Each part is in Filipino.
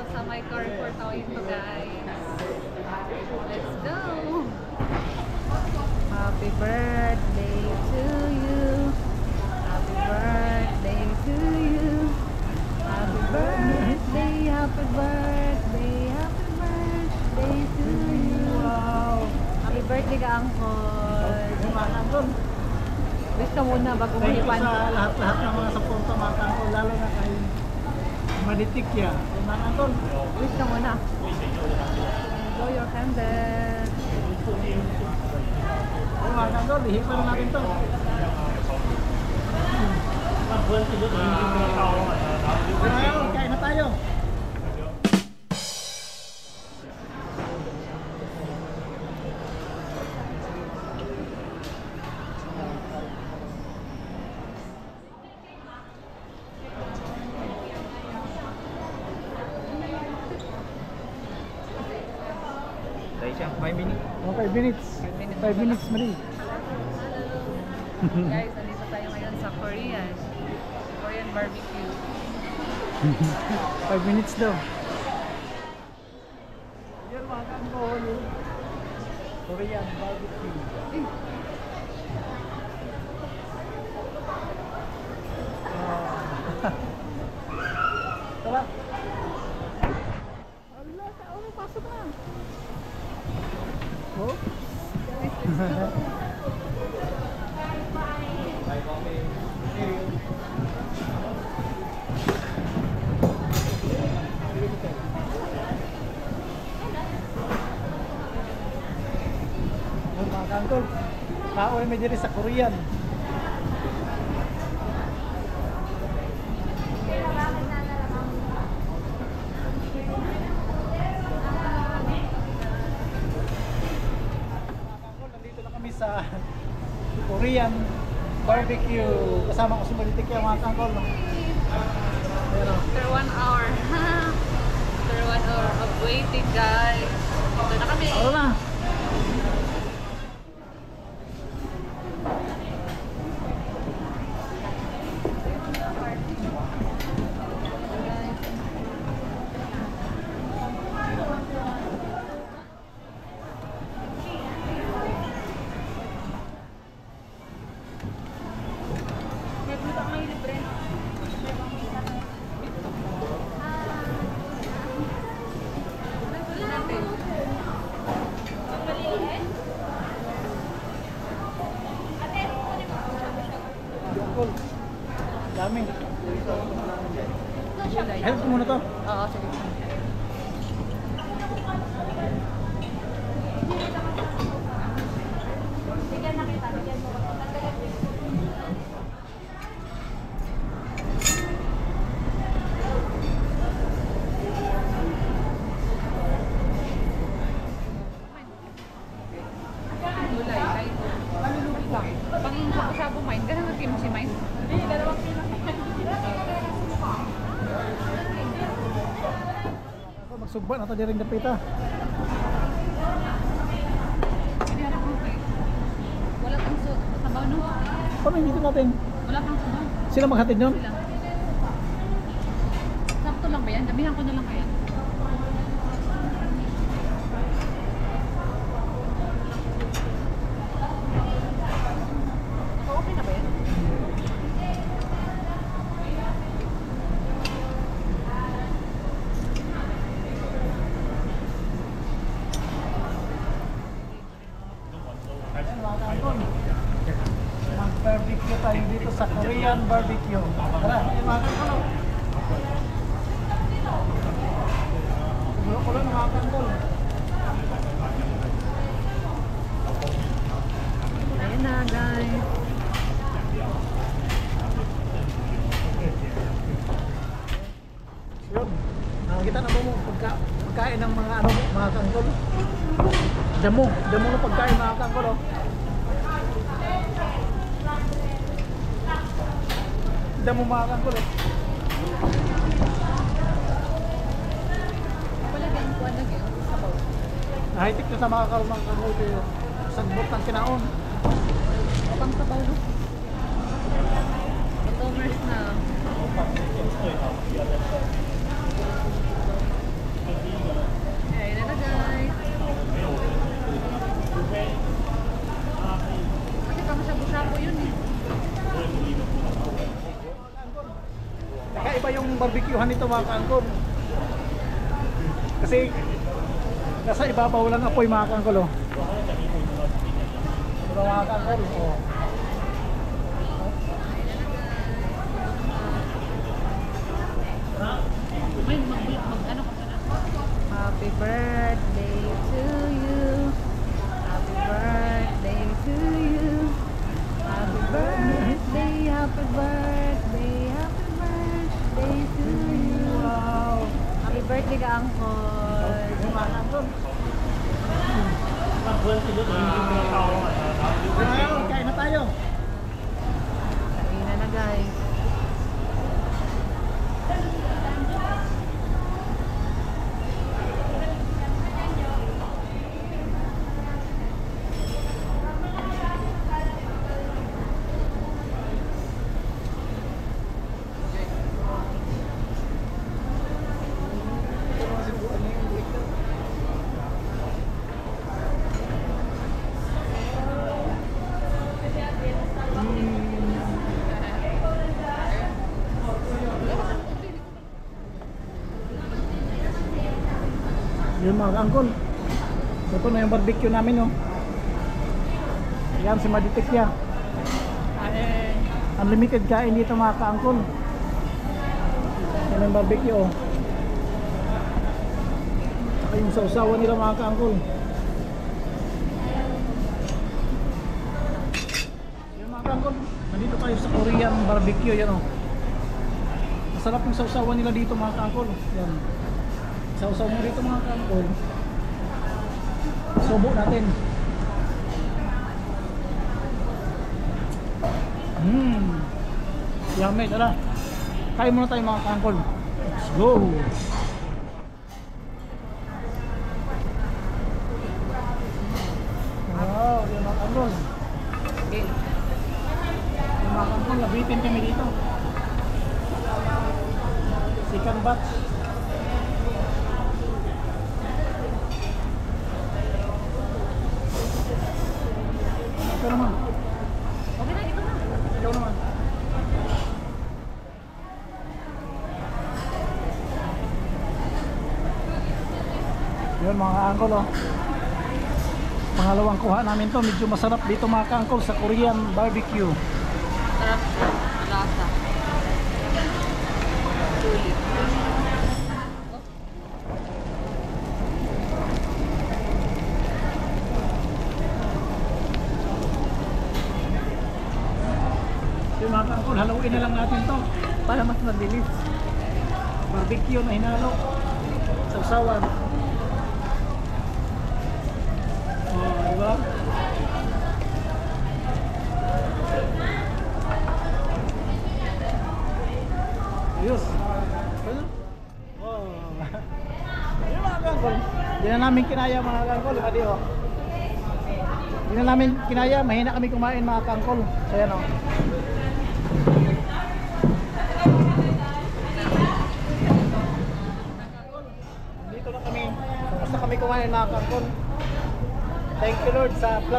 Nasa my car for tayo ito, guys. Let's go! Happy birthday to you. Happy birthday to you. Happy birthday, happy birthday, happy birthday to you. Wow! Happy birthday ka, Uncle. Wish ka muna bago mo Thank you ipan. sa lahat-lahat ng mga suporta mga kangkol, lalo na kay Maditikya. Mga kangkol, Wish ka muna. Blow your candle. mga kangkol, ihipan natin to. Ngayon, kain na tayo. Tayo siya, 5 minutes. Oh, 5 minutes. 5 minutes, Marie. Guys, andito tayo ngayon sa Korean barbecue. 5 minutes daw. Yan mga kangkol. Korean barbecue. Tara. Allah, tao na, pasok na. Oh. Guys, let's go. Mga kangkol, kaon may diri sa Korean. Nandito na kami sa Korean barbecue. Kasama ko si Maditikya mga kangkol. Pero, After 1 hour. After 1 hour of waiting, guys. Ito na kami. ano na? Kangkol. Dami. Help mo muna to. Oo, sige. Gulay, kahit malulubi lang. Pang sabo mine, ganun ang kimchi mine. Dalawang kilo. Ako magsugba na to diring dapita. Hindi anak mo kayo. Wala kang sabaw, no? Paano dito natin? Wala kang sabaw. Sila maghatid nun? Sila. Sakto lang ba yan? Damihan ko na lang kaya. Okay na ba yan? Ayan mga kangkol. Mag-barbecue tayo dito sa Korean barbecue. Tara, ayan mga kangkol. Kulo-kulo na mga kangkol. Ayan na, guys. Yun. Nakakita na mo pagkain ng mga ano, mga kangkol. Damo ng pagkain mga kangkol. Oh. Damo mga kangkol. Eh. Wala kang kuwan lagi. Sabaw. Nahitik na sa mga kalmang kangkol kayo. Sagbot ng kinaon. Pang sabaw, no? Customers na. Ayan na guys. Kasi pang shabu-shabu yun eh. Kakaiba yung barbecuehan nito mga kaangkol. Kasi nasa ibabaw lang apoy mga kaangkol. Oh. Diba mga kaangkol? Oh. Ano ka pala? Happy birthday to you. Happy birthday to you. Happy birthday, happy birthday, happy birthday to you. Wow! Happy birthday ka, Uncle. Yung mga kaangkol. Wow! Kain na tayo. Kain na na guys. Yun mga kaangkol. Ito na yung barbecue namin oh. Yan si Maditik yan. Unlimited kain dito mga kaangkol. Yan yung barbecue oh. Saka yung sausawan nila mga kaangkol. Yan mga kaangkol. Nandito tayo sa Korean barbecue yan oh. Masarap yung sausawan nila dito mga kaangkol. Yan. Sausaw mo dito mga kaangkol. Subo natin. Yummy, tara. Kain muna tayo mga kaangkol. Let's go. Wow, yan mga kaangkol. Okay. Yung mga kaangkol, nabitin kami dito. Second batch. Ikaw naman. Okay na, ito na. Ikaw naman. Yun mga kaangkol oh. Pangalawang kuha namin to. Medyo masarap dito mga kaangkol sa Korean barbecue. Sarap siya. Lasa. Sulit. Yun mga kaangkol, haluin na lang natin to para mas mabilis. Barbecue na hinalo. Sausawan. Oh, diba? Ayos. Oh. Yun mga kaangkol. Hindi na namin kinaya mga kaangkol. Adi oh. Hindi na namin kinaya. Mahina kami kumain mga kaangkol. So yan oh. Dito na kami. Tapos na kami kumain mga kaangkol. Thank you Lord sa +1.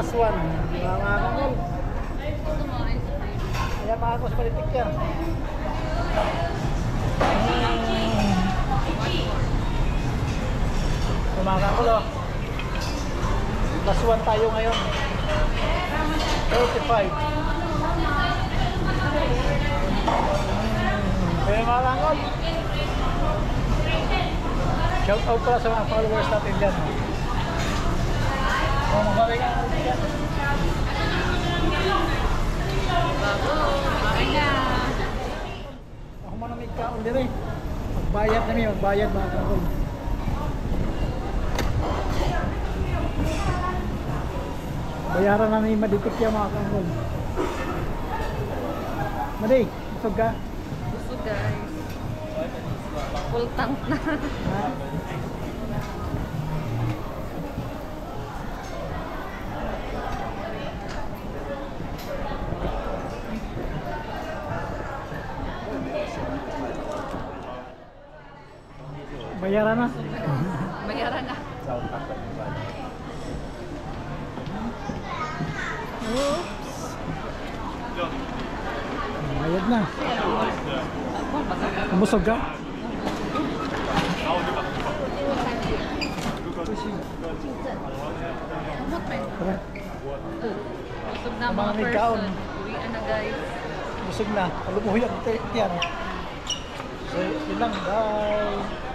Mga kaangkol. Gusto mo ice cream? Ayan mga kaangkol sa palitik yan. So mga kaangkol oh. +1 tayo ngayon. 35. Kaya mga kaangkol. Shout out pala sa mga followers natin dyan. Oh, magbabay ka. Bago. Kain na. Ako manamig ka ulit rin. Magbayad namin, magbayad mga kaangkol. Bayaran namin yung madikit yan mga kaangkol. Maday, busog ka? Gusto guys. Full tank na. Ha? Bayaran na. Bayaran na. South Africa. Oops. Bayad na. Umusog ka? Umot pa yun. Tara. Busog na Mga mga may kaon. person. Uwian na guys. Umusog na. Alumuhi ang tiyan. So, yun lang. Bye.